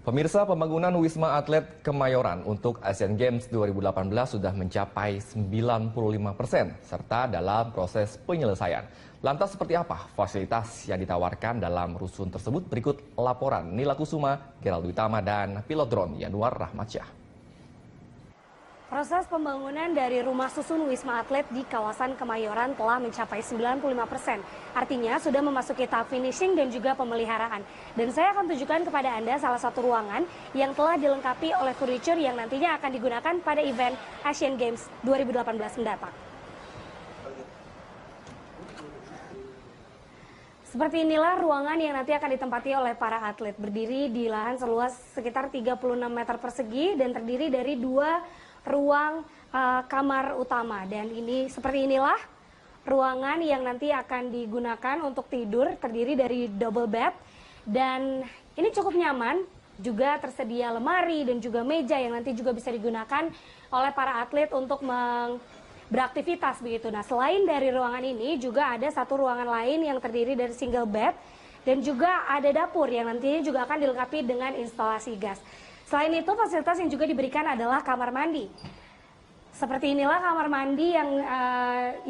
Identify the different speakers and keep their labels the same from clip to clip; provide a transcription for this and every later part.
Speaker 1: Pemirsa, pembangunan Wisma Atlet Kemayoran untuk Asian Games 2018 sudah mencapai 95% serta dalam proses penyelesaian. Lantas seperti apa fasilitas yang ditawarkan dalam rusun tersebut? Berikut laporan Nila Kusuma, Gerald Witama, dan pilot drone Yanuar Rahmatsyah.
Speaker 2: Proses pembangunan dari rumah susun Wisma Atlet di kawasan Kemayoran telah mencapai 95%. Artinya sudah memasuki tahap finishing dan juga pemeliharaan. Dan saya akan tunjukkan kepada Anda salah satu ruangan yang telah dilengkapi oleh furniture yang nantinya akan digunakan pada event Asian Games 2018 mendatang. Seperti inilah ruangan yang nanti akan ditempati oleh para atlet. Berdiri di lahan seluas sekitar 36 meter persegi dan terdiri dari dua ruang kamar utama. Dan ini seperti inilah ruangan yang nanti akan digunakan untuk tidur, terdiri dari double bed. Dan ini cukup nyaman, juga tersedia lemari dan juga meja yang nanti juga bisa digunakan oleh para atlet untuk beraktivitas begitu. Nah, selain dari ruangan ini juga ada satu ruangan lain yang terdiri dari single bed dan juga ada dapur yang nantinya juga akan dilengkapi dengan instalasi gas. Selain itu, fasilitas yang juga diberikan adalah kamar mandi. Seperti inilah kamar mandi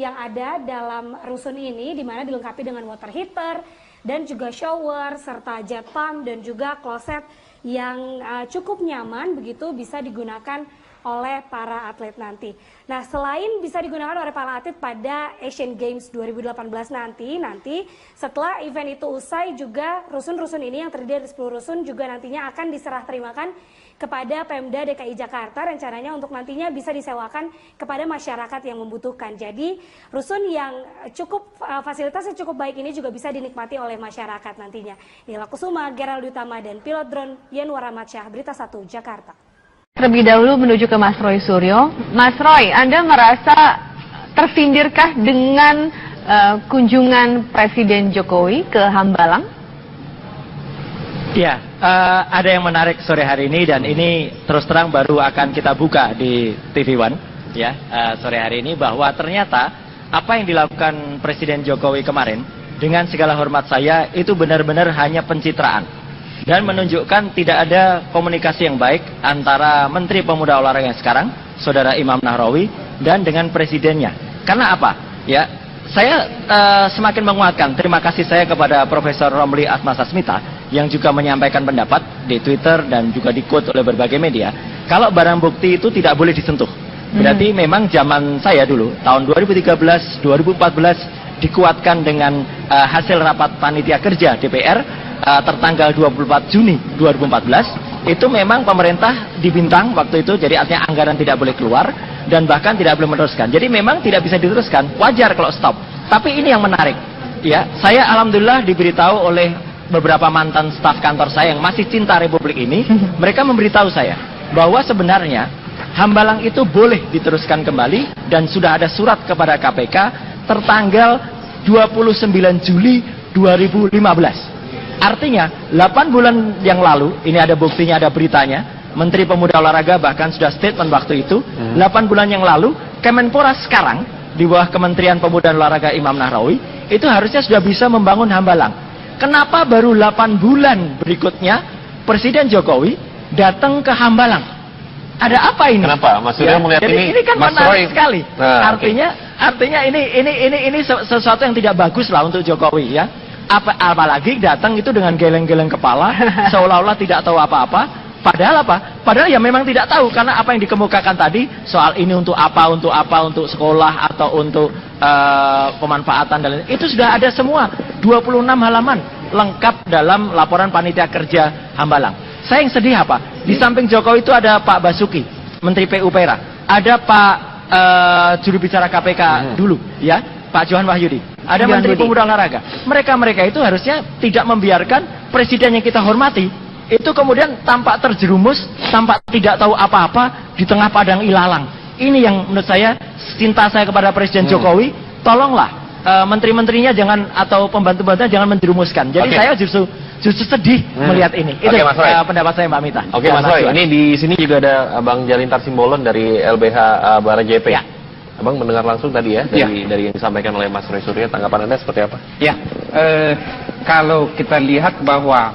Speaker 2: yang ada dalam rusun ini, di mana dilengkapi dengan water heater dan juga shower serta jet pump dan juga kloset yang cukup nyaman begitu bisa digunakan oleh para atlet nanti. Nah, selain bisa digunakan oleh para atlet pada Asian Games 2018 nanti setelah event itu usai juga rusun-rusun ini yang terdiri dari 10 rusun juga nantinya akan diserah terimakan kepada Pemda DKI Jakarta, rencananya untuk nantinya bisa disewakan kepada masyarakat yang membutuhkan. Jadi rusun yang fasilitasnya cukup baik ini juga bisa dinikmati oleh masyarakat nantinya. Nila Kusuma, Gerald Witama, dan pilot drone Yanuar Rahmatsyah, Berita 1 Jakarta.
Speaker 3: Terlebih dahulu menuju ke Mas Roy Suryo. Mas Roy, Anda merasa tersindirkah dengan kunjungan Presiden Jokowi ke Hambalang?
Speaker 4: Ya, ada yang menarik sore hari ini dan ini terus terang baru akan kita buka di TV One ya sore hari ini, bahwa ternyata apa yang dilakukan Presiden Jokowi kemarin dengan segala hormat saya itu benar-benar hanya pencitraan. Dan menunjukkan tidak ada komunikasi yang baik antara Menteri Pemuda Olahraga yang sekarang, Saudara Imam Nahrawi, dan dengan Presidennya. Karena apa? Ya, saya semakin menguatkan terima kasih saya kepada Profesor Romli Atmasasmita yang juga menyampaikan pendapat di Twitter dan juga di-quote oleh berbagai media. Kalau barang bukti itu tidak boleh disentuh. Berarti memang zaman saya dulu, tahun 2013, 2014, dikuatkan dengan hasil rapat panitia kerja DPR tertanggal 24 Juni 2014, itu memang pemerintah dibintang waktu itu, jadi artinya anggaran tidak boleh keluar dan bahkan tidak boleh meneruskan. Jadi memang tidak bisa diteruskan, wajar kalau stop. Tapi ini yang menarik, ya, saya alhamdulillah diberitahu oleh beberapa mantan staf kantor saya yang masih cinta Republik ini, mereka memberitahu saya bahwa sebenarnya Hambalang itu boleh diteruskan kembali dan sudah ada surat kepada KPK tertanggal 29 Juli 2015. Artinya 8 bulan yang lalu, ini ada buktinya, ada beritanya, Menteri Pemuda Olahraga bahkan sudah statement waktu itu, 8 bulan yang lalu Kemenpora sekarang di bawah Kementerian Pemuda Olahraga Imam Nahrawi itu harusnya sudah bisa membangun Hambalang. Kenapa baru 8 bulan berikutnya Presiden Jokowi datang ke Hambalang? Ada apa ini?
Speaker 5: Kenapa? Mas Suryo melihat
Speaker 4: ini kan
Speaker 5: Mas
Speaker 4: menarik
Speaker 5: Roy
Speaker 4: sekali.
Speaker 5: Nah,
Speaker 4: Artinya ini sesuatu yang tidak bagus lah untuk Jokowi ya. Apalagi datang itu dengan geleng-geleng kepala, seolah-olah tidak tahu apa-apa. Padahal apa? Padahal ya memang tidak tahu, karena apa yang dikemukakan tadi soal ini untuk apa, untuk sekolah atau untuk pemanfaatan dan lain-lain, itu sudah ada semua 26 halaman lengkap dalam laporan panitia kerja Hambalang. Saya yang sedih apa? Di samping Jokowi itu ada Pak Basuki, Menteri PUPera, ada Pak juru bicara KPK dulu, ya, Pak Johan Wahyudi, ada Menteri Pemuda Olahraga. Mereka itu harusnya tidak membiarkan presiden yang kita hormati itu kemudian tampak terjerumus, tampak tidak tahu apa-apa di tengah padang ilalang. Ini yang menurut saya, cinta saya kepada Presiden Jokowi, tolonglah menteri-menterinya jangan, atau pembantu-pembantunya jangan menjerumuskan. Jadi saya justru sedih melihat ini. Itu pendapat saya, Mbak Mita.
Speaker 5: Oke, Mas Roy, ini di sini juga ada Bang Jalintar Simbolon dari LBH Bara JP. Ya. Abang mendengar langsung tadi ya dari yang disampaikan oleh Mas Roy Suryo, tanggapan Anda seperti apa?
Speaker 6: Ya, kalau kita lihat bahwa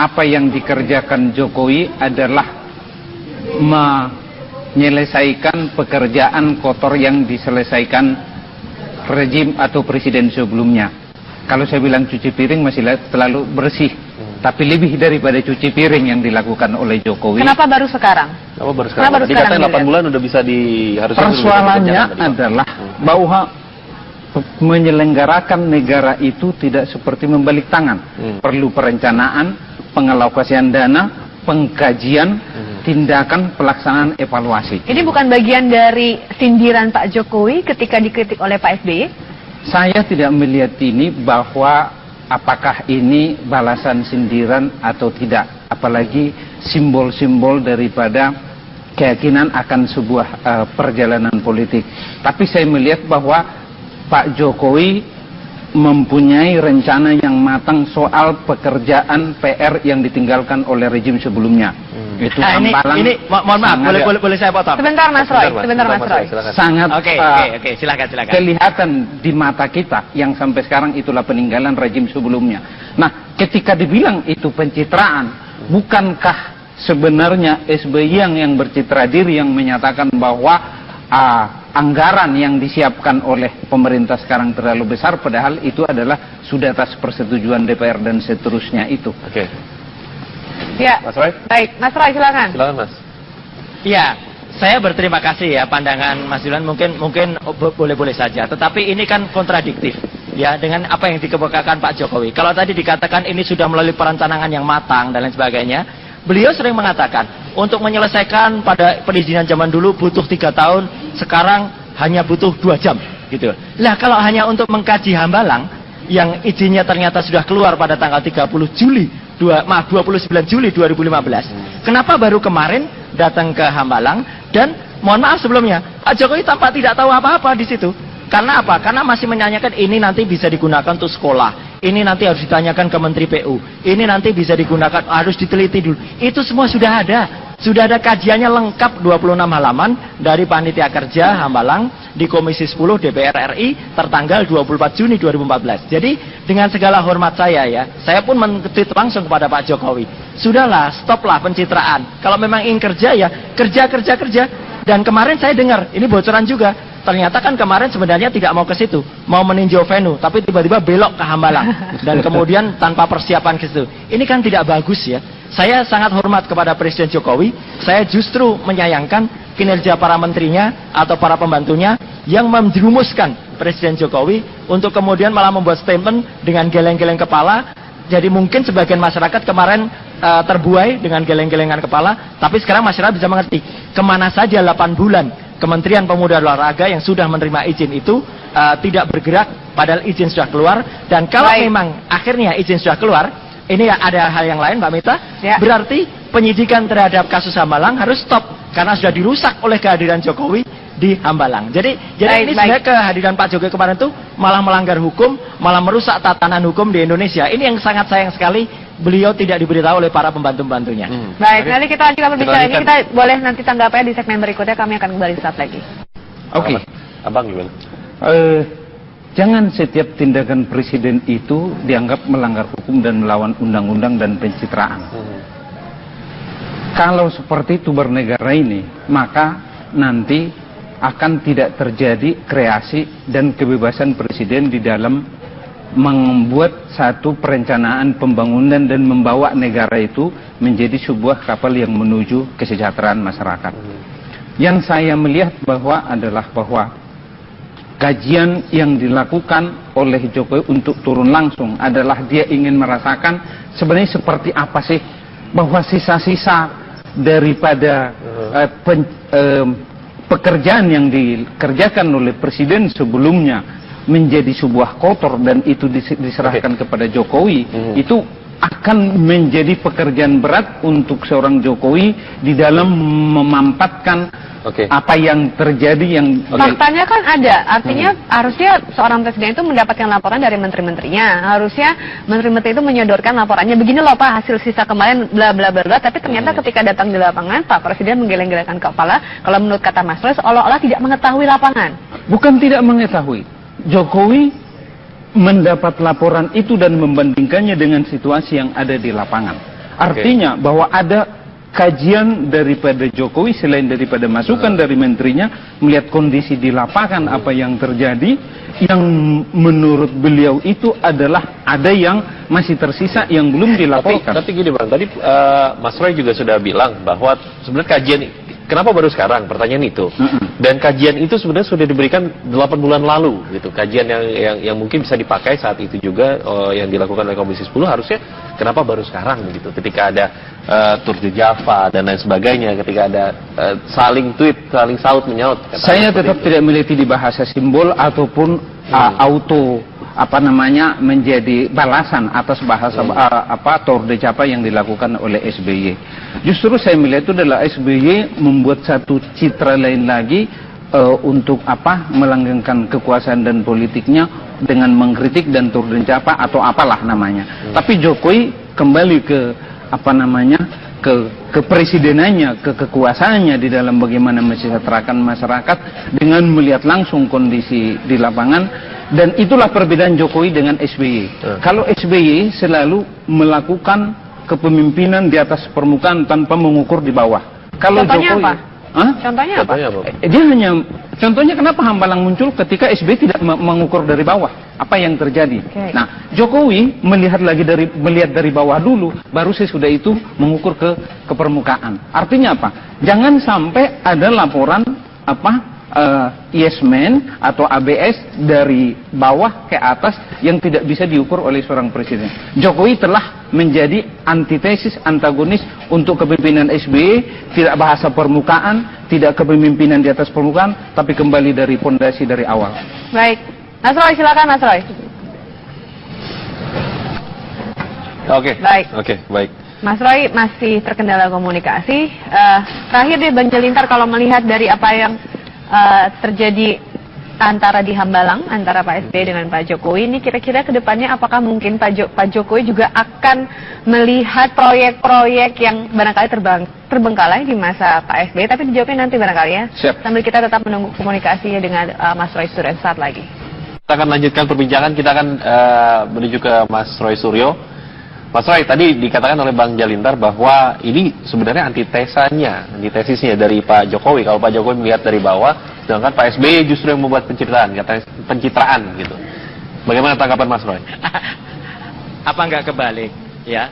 Speaker 6: apa yang dikerjakan Jokowi adalah menyelesaikan pekerjaan kotor yang diselesaikan rejim atau presiden sebelumnya. Kalau saya bilang cuci piring masih terlalu bersih, tapi lebih daripada cuci piring yang dilakukan oleh Jokowi.
Speaker 3: Kenapa baru sekarang?
Speaker 5: Kenapa baru sekarang? Tadi
Speaker 3: sekarang
Speaker 5: katanya 8 bulan udah bisa harusnya
Speaker 6: persoalannya adalah bahwa menyelenggarakan negara itu tidak seperti membalik tangan. Perlu perencanaan, pengalokasian dana, pengkajian, tindakan, pelaksanaan, evaluasi.
Speaker 3: Ini bukan bagian dari sindiran Pak Jokowi ketika dikritik oleh Pak SBY?
Speaker 6: Saya tidak melihat ini bahwa apakah ini balasan sindiran atau tidak. Apalagi simbol-simbol daripada keyakinan akan sebuah perjalanan politik. Tapi saya melihat bahwa Pak Jokowi mempunyai rencana yang matang soal pekerjaan PR yang ditinggalkan oleh rejim sebelumnya. Itu Hambalang.
Speaker 4: Ini mohon maaf, boleh saya potong?
Speaker 3: Sebentar Mas Roy, sebentar Mas Roy.
Speaker 6: Sangat
Speaker 4: Oke, silakan.
Speaker 6: kelihatan di mata kita yang sampai sekarang itulah peninggalan rejim sebelumnya. Nah, ketika dibilang itu pencitraan, bukankah sebenarnya SBY yang bercitra diri yang menyatakan bahwa anggaran yang disiapkan oleh pemerintah sekarang terlalu besar, padahal itu adalah sudah atas persetujuan DPR dan seterusnya itu.
Speaker 5: Oke.
Speaker 3: Ya,
Speaker 5: Mas Roy?
Speaker 3: baik. Mas Roy, silakan.
Speaker 5: Silakan Mas.
Speaker 4: Ya, saya berterima kasih ya pandangan Mas Julian mungkin boleh-boleh saja, tetapi ini kan kontradiktif ya dengan apa yang dikemukakan Pak Jokowi. Kalau tadi dikatakan ini sudah melalui perencanaan yang matang dan lain sebagainya, beliau sering mengatakan untuk menyelesaikan pada perizinan zaman dulu butuh 3 tahun, sekarang hanya butuh 2 jam gitu. Lah kalau hanya untuk mengkaji Hambalang yang izinnya ternyata sudah keluar pada tanggal 29 Juli 2015. Kenapa baru kemarin datang ke Hambalang? Dan mohon maaf sebelumnya, Pak Jokowi tampak tidak tahu apa-apa di situ. Karena apa? Karena masih menyanyikan ini nanti bisa digunakan untuk sekolah. Ini nanti harus ditanyakan ke Menteri PU. Ini nanti bisa digunakan, harus diteliti dulu. Itu semua sudah ada. Sudah ada kajiannya lengkap 26 halaman dari Panitia Kerja Hambalang di Komisi 10 DPR RI tertanggal 24 Juni 2014. Jadi dengan segala hormat saya ya, saya pun men-tweet langsung kepada Pak Jokowi. Sudahlah, stoplah pencitraan. Kalau memang ingin kerja ya kerja. Dan kemarin saya dengar, ini bocoran juga. Ternyata kan kemarin sebenarnya tidak mau ke situ, mau meninjau venue, tapi tiba-tiba belok ke Hambalang dan kemudian tanpa persiapan ke situ. Ini kan tidak bagus ya. Saya sangat hormat kepada Presiden Jokowi. Saya justru menyayangkan kinerja para menterinya atau para pembantunya yang menjerumuskan Presiden Jokowi untuk kemudian malah membuat statement dengan geleng-geleng kepala. Jadi mungkin sebagian masyarakat kemarin terbuai dengan geleng-gelengan kepala, tapi sekarang masyarakat bisa mengerti kemana saja 8 bulan Kementerian Pemuda dan Olahraga yang sudah menerima izin itu tidak bergerak padahal izin sudah keluar. Dan kalau memang akhirnya izin sudah keluar, ini ada hal yang lain Mbak Mita, berarti penyidikan terhadap kasus Hambalang harus stop karena sudah dirusak oleh kehadiran Jokowi di Hambalang. Jadi ini sebenarnya kehadiran Pak Jokowi kemarin itu malah melanggar hukum, malah merusak tatanan hukum di Indonesia. Ini yang sangat sayang sekali beliau tidak diberitahu oleh para pembantu-pembantunya.
Speaker 3: Baik, nanti kita lanjutkan perbincangan ini. Kita boleh nanti tanggapnya di segmen berikutnya. Kami akan kembali saat lagi.
Speaker 6: Oke.
Speaker 5: Abang gimana?
Speaker 6: Jangan setiap tindakan presiden itu dianggap melanggar hukum dan melawan undang-undang dan pencitraan. Kalau seperti itu bernegara ini, maka nanti akan tidak terjadi kreasi dan kebebasan presiden di dalam membuat satu perencanaan pembangunan dan membawa negara itu menjadi sebuah kapal yang menuju kesejahteraan masyarakat. Yang saya melihat adalah bahwa kajian yang dilakukan oleh Jokowi untuk turun langsung adalah dia ingin merasakan sebenarnya seperti apa sih bahwa sisa-sisa daripada pekerjaan yang dikerjakan oleh presiden sebelumnya menjadi sebuah kotor dan itu diserahkan kepada Jokowi, itu akan menjadi pekerjaan berat untuk seorang Jokowi di dalam memampatkan apa yang terjadi yang
Speaker 3: faktanya kan ada, artinya harusnya seorang presiden itu mendapatkan laporan dari menteri-menterinya, harusnya menteri-menteri itu menyodorkan laporannya, begini loh Pak hasil sisa kemarin bla bla bla, tapi ternyata ketika datang di lapangan Pak Presiden menggeleng-gelengkan kepala. Kalau menurut kata Mas Roy seolah-olah tidak mengetahui lapangan.
Speaker 6: Bukan tidak mengetahui, Jokowi mendapat laporan itu dan membandingkannya dengan situasi yang ada di lapangan. Artinya bahwa ada kajian daripada Jokowi selain daripada masukan dari menterinya, melihat kondisi di lapangan apa yang terjadi, yang menurut beliau itu adalah ada yang masih tersisa yang belum dilaporkan.
Speaker 5: Tapi gini Bang, tadi Mas Roy juga sudah bilang bahwa sebenarnya kajian kenapa baru sekarang, pertanyaan itu. Dan kajian itu sebenarnya sudah diberikan 8 bulan lalu gitu. Kajian yang mungkin bisa dipakai saat itu juga yang dilakukan oleh Komisi 10, harusnya kenapa baru sekarang begitu. Ketika ada Tour de Java dan lain sebagainya, ketika ada saling tweet, saling saut menyaut.
Speaker 6: Saya tetap tidak meliti di bahasa simbol ataupun auto menjadi balasan atas bahasa Tour de Java yang dilakukan oleh SBY. Justru saya melihat itu adalah SBY membuat satu citra lain lagi untuk melanggengkan kekuasaan dan politiknya dengan mengkritik dan Tour de Java atau apalah namanya. Tapi Jokowi kembali ke ke presidenannya, ke kekuasaannya di dalam bagaimana mensejahterakan masyarakat dengan melihat langsung kondisi di lapangan. Dan itulah perbedaan Jokowi dengan SBY. Kalau SBY selalu melakukan kepemimpinan di atas permukaan tanpa mengukur di bawah. Kalau
Speaker 3: Contohnya
Speaker 6: Jokowi,
Speaker 3: apa? Contohnya apa?
Speaker 6: Dia hanya, contohnya kenapa Hambalang muncul ketika SBY tidak mengukur dari bawah apa yang terjadi. Nah, Jokowi melihat dari bawah dulu, baru sesudah itu mengukur ke permukaan. Artinya apa? Jangan sampai ada laporan yes man atau ABS dari bawah ke atas yang tidak bisa diukur oleh seorang presiden. Jokowi telah menjadi antitesis, antagonis untuk kepemimpinan SBY, tidak bahasa permukaan, tidak kepemimpinan di atas permukaan, tapi kembali dari fondasi dari awal.
Speaker 3: Baik, Mas Roy, silakan Mas Roy.
Speaker 5: Oke, baik.
Speaker 3: Mas Roy masih terkendala komunikasi. Terakhir deh Bang Jalintar, kalau melihat dari apa yang terjadi antara di Hambalang antara Pak SBY dengan Pak Jokowi, ini kira-kira kedepannya apakah mungkin Pak Jokowi juga akan melihat proyek-proyek yang barangkali terbengkalai di masa Pak SBY, tapi dijawabnya nanti barangkali ya.
Speaker 6: Siap.
Speaker 3: Sambil kita tetap menunggu komunikasinya dengan Mas Roy Suryo saat lagi.
Speaker 5: Kita akan lanjutkan perbincangan, kita akan menuju ke Mas Roy Suryo. Mas Roy, tadi dikatakan oleh Bang Jalintar bahwa ini sebenarnya antitesisnya dari Pak Jokowi. Kalau Pak Jokowi melihat dari bawah, sedangkan Pak SBY justru yang membuat pencitraan gitu. Bagaimana tanggapan Mas Roy?
Speaker 4: Apa enggak kebalik, ya?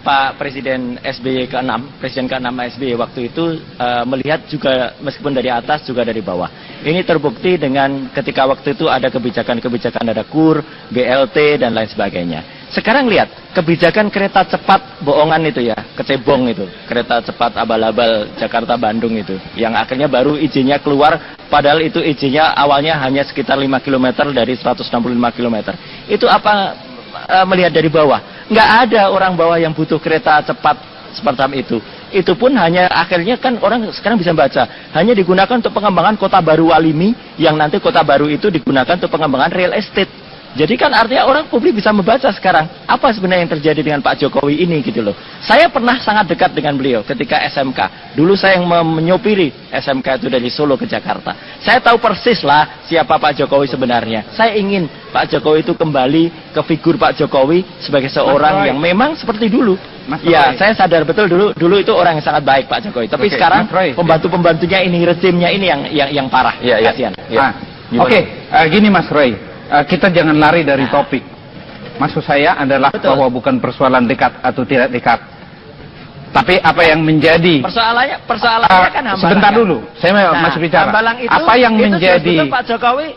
Speaker 4: Pak Presiden SBY ke-6, Presiden ke-6 SBY waktu itu melihat juga meskipun dari atas juga dari bawah. Ini terbukti dengan ketika waktu itu ada kebijakan-kebijakan, ada KUR, BLT dan lain sebagainya. Sekarang lihat kebijakan kereta cepat bohongan itu ya, kecebong itu, kereta cepat abal-abal Jakarta-Bandung itu, yang akhirnya baru izinnya keluar, padahal itu izinnya awalnya hanya sekitar 5 km dari 165 km. Itu apa melihat dari bawah? Nggak ada orang bawah yang butuh kereta cepat seperti itu. Itu pun hanya akhirnya kan orang sekarang bisa baca, hanya digunakan untuk pengembangan kota baru Walimi, yang nanti kota baru itu digunakan untuk pengembangan real estate. Jadi kan artinya orang publik bisa membaca sekarang apa sebenarnya yang terjadi dengan Pak Jokowi ini gitu loh. Saya pernah sangat dekat dengan beliau ketika SMK. Dulu saya yang menyopiri SMK itu dari Solo ke Jakarta. Saya tahu persis lah siapa Pak Jokowi sebenarnya. Saya ingin Pak Jokowi itu kembali ke figur Pak Jokowi sebagai seorang yang memang seperti dulu. Ya, saya sadar betul dulu itu orang yang sangat baik Pak Jokowi. Tapi sekarang pembantu-pembantunya ini, rezimnya ini yang parah. Kasihan.
Speaker 6: Gini Mas Roy. Kita jangan lari dari topik. Maksud saya adalah bahwa bukan persoalan dekat atau tidak dekat, tapi apa yang menjadi
Speaker 4: persoalannya kan Hambalang.
Speaker 6: Sebentar dulu, saya masih bicara. Apa yang menjadi
Speaker 4: Pak Jokowi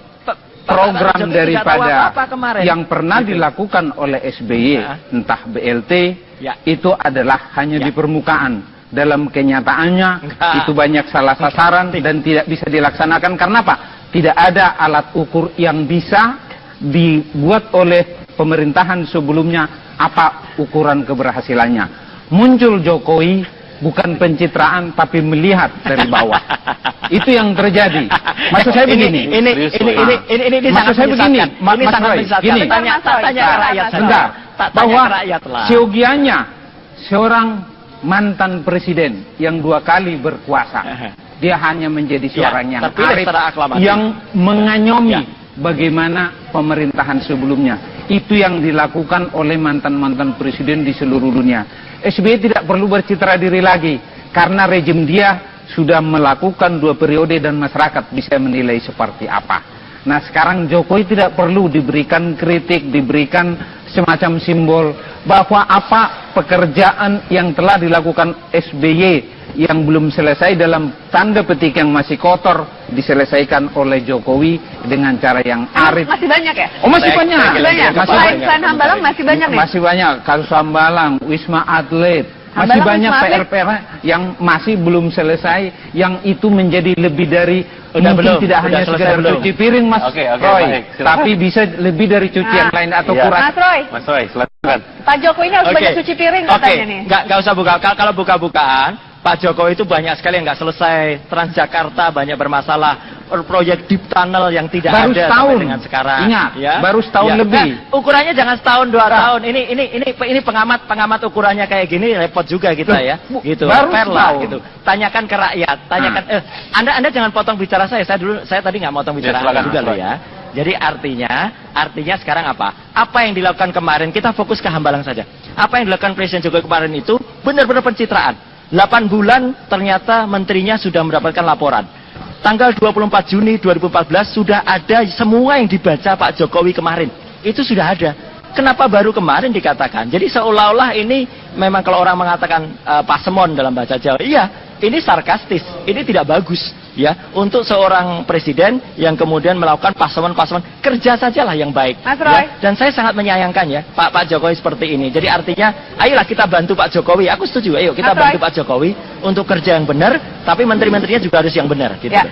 Speaker 6: program daripada yang pernah dilakukan oleh SBY, entah BLT, itu adalah hanya di permukaan. Dalam kenyataannya itu banyak salah sasaran dan tidak bisa dilaksanakan. Karena apa? Tidak ada alat ukur yang bisa dibuat oleh pemerintahan sebelumnya apa ukuran keberhasilannya. Muncul Jokowi bukan pencitraan tapi melihat dari bawah. Itu yang terjadi. Maksud saya begini.
Speaker 4: Ini
Speaker 6: maksud saya begini. Mas Roy, gini.
Speaker 4: Tanya rakyat.
Speaker 6: Sebentar. Bahwa siogianya seorang mantan presiden yang 2 kali berkuasa, dia hanya menjadi seorang yang arif, yang mengayomi bagaimana pemerintahan sebelumnya. Itu yang dilakukan oleh mantan-mantan presiden di seluruh dunia. SBY tidak perlu bercitra diri lagi, karena rejim dia sudah melakukan 2 periode dan masyarakat bisa menilai seperti apa. Nah, sekarang Jokowi tidak perlu diberikan kritik, diberikan semacam simbol bahwa apa pekerjaan yang telah dilakukan SBY yang belum selesai dalam tanda petik yang masih kotor diselesaikan oleh Jokowi dengan cara yang arif.
Speaker 3: Masih banyak ya?
Speaker 6: Oh, masih banyak.
Speaker 3: Selain Hambalang masih banyak nih?
Speaker 6: Masih banyak. Kasus Hambalang, Wisma Atlet, masih
Speaker 3: Hambalang,
Speaker 6: banyak
Speaker 3: Wisma Atlet.
Speaker 6: PR-PR yang masih belum selesai, yang itu menjadi lebih dari mungkin tidak hanya sekedar cuci piring, Mas
Speaker 5: Oke,
Speaker 6: Roy,
Speaker 5: baik, silakan.
Speaker 6: tapi bisa lebih dari cucian lain atau
Speaker 5: Iya.
Speaker 6: kurang.
Speaker 3: Mas Roy,
Speaker 5: Mas Roy, silakan.
Speaker 3: Pak Jokowi ini harus
Speaker 4: Oke.
Speaker 3: banyak cuci piring
Speaker 4: Oke,
Speaker 3: katanya nih.
Speaker 4: nggak usah buka. Kalau buka-bukaan, Pak Jokowi itu banyak sekali yang nggak selesai. Transjakarta banyak bermasalah. Proyek deep tunnel yang tidak
Speaker 6: Baru
Speaker 4: ada
Speaker 6: setahun.
Speaker 4: sampai dengan sekarang.
Speaker 6: Ingat, baru setahun lebih.
Speaker 4: Nah, ukurannya jangan setahun 2 tahun. Ini pengamat ukurannya kayak gini repot juga kita ya. Gitu.
Speaker 6: baru
Speaker 4: Fair lah
Speaker 6: setahun.
Speaker 4: gitu. Tanyakan ke rakyat. Tanyakan. Anda jangan potong bicara saya. Saya tadi nggak potong bicara
Speaker 5: silakan,
Speaker 4: Anda juga
Speaker 5: Mas
Speaker 4: loh
Speaker 5: Roy.
Speaker 4: ya. Jadi artinya sekarang apa? Apa yang dilakukan kemarin, kita fokus ke Hambalang saja. Apa yang dilakukan Presiden Jokowi kemarin itu benar-benar pencitraan. 8 bulan ternyata menterinya sudah mendapatkan laporan. Tanggal 24 Juni 2014 sudah ada semua yang dibaca Pak Jokowi kemarin. Itu sudah ada. Kenapa baru kemarin dikatakan? Jadi seolah-olah ini memang kalau orang mengatakan pasemon dalam bahasa Jawa. Iya, ini sarkastis. Ini tidak bagus ya untuk seorang presiden yang kemudian melakukan pasemon-pasemon. Kerja sajalah yang baik.
Speaker 3: Mas Roy.
Speaker 4: Ya. Dan saya sangat menyayangkan ya Pak Jokowi seperti ini. Jadi artinya ayolah kita bantu Pak Jokowi. Aku setuju. Ayo kita
Speaker 3: Mas
Speaker 4: bantu
Speaker 3: Roy.
Speaker 4: Pak Jokowi untuk kerja yang benar, tapi menteri-menterinya juga harus yang benar gitu.
Speaker 3: Ya.